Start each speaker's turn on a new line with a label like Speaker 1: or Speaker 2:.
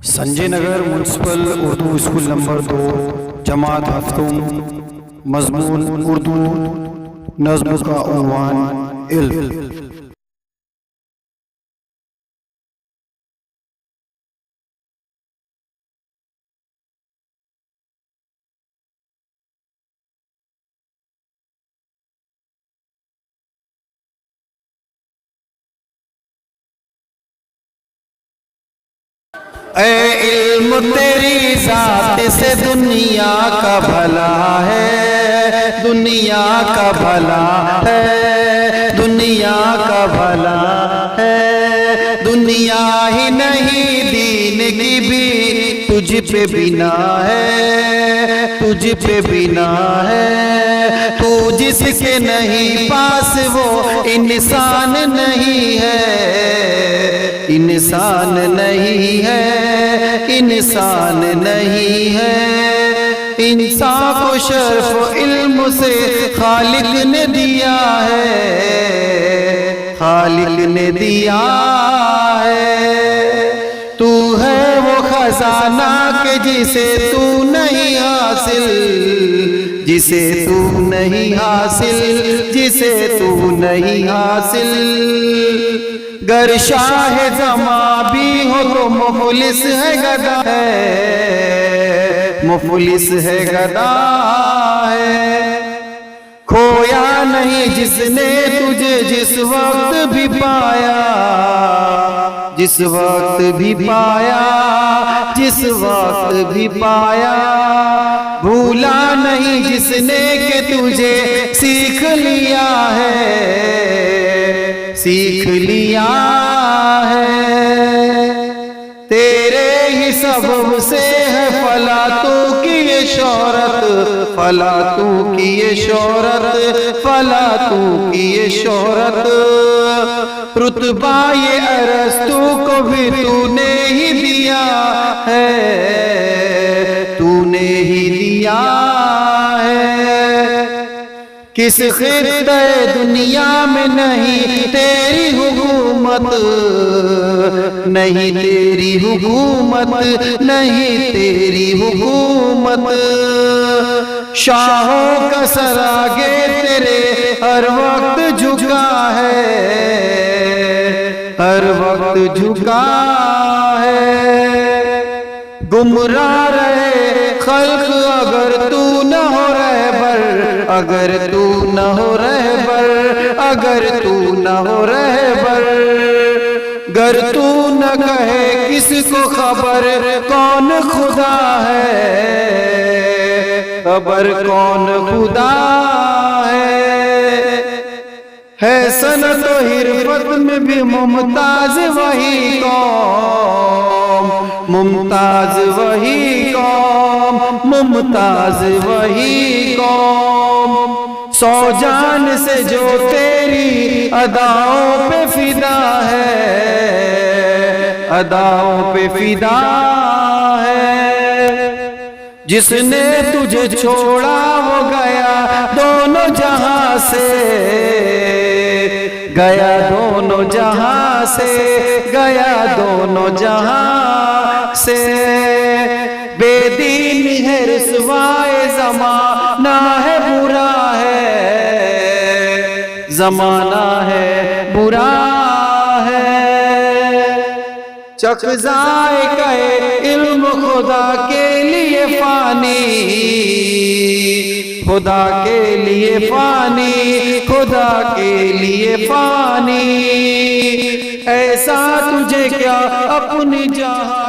Speaker 1: Sanjay Nagar municipal Urdu school number 2 जमात हफ्तुम मजमून उर्दू नज़्म का उन्वान इल्म।
Speaker 2: ए इल्म तेरी ज़ात से दुनिया का भला है, दुनिया का भला है, दुनिया का भला है। दुनिया ही नहीं दीन की भी तुझ पे बिना है, तुझ पे बिना है। तू जिसके नहीं पास वो इंसान नहीं है, इंसान नहीं है, इंसान नहीं है। इंसान को शर्फ इल्म से खालिक ने दिया है, खालिक ने दिया है। तू है वो खजाना के जिसे तू नहीं हासिल, जिसे तू नहीं हासिल, जिसे तू नहीं हासिल। गर शाह ज़मा भी हो तो मुफलिस है गदा है, मुफलिस है गदा है। खोया नहीं जिसने तुझे जिस वक्त भी पाया, जिस वक्त भी पाया, जिस वक्त भी पाया। भूला नहीं जिसने के तुझे सीख लिया है, सीख लिया है। तेरे ही सबब से है फलातू की ये शोहरत, फलातू की ये शोहरत, फलातू की ये शोहरत। रुतबा ये अरस्तू को भी तूने ही दिया है, तूने ही दिया है। किस खित्ते दुनिया में नहीं तेरी हुकूमत, नहीं तेरी हुकूमत, नहीं तेरी हुकूमत। शाहों का सर आगे तेरे हर वक्त झुका है, हर वक्त झुका है। गुमराह रहे खल्क अगर तू न हो रहबर, अगर तू न हो रहबर, अगर तू न हो रहबर। गर तू न कहे किसको खबर कौन खुदा है, खबर कौन खुदा है सनत व हिरफत में भी मुमताज वही कौम, मुमताज वही कौम, मुमताज वही कौम। सौ जान से जो तेरी अदाओं पे फिदा है, अदाओं पे फिदा है। जिसने तुझे छोड़ा वो गया दोनों जहां से, गया दोनों जहां से, गया दोनों जहां से। बेदीन है रुसवाए ज़माना है बुरा है, ज़माना है बुरा है। चकज़ाए कहे इल्म खुदा के लिए फानी, खुदा के लिए फानी, खुदा के लिए फानी। ऐसा तुझे क्या अपनी जहां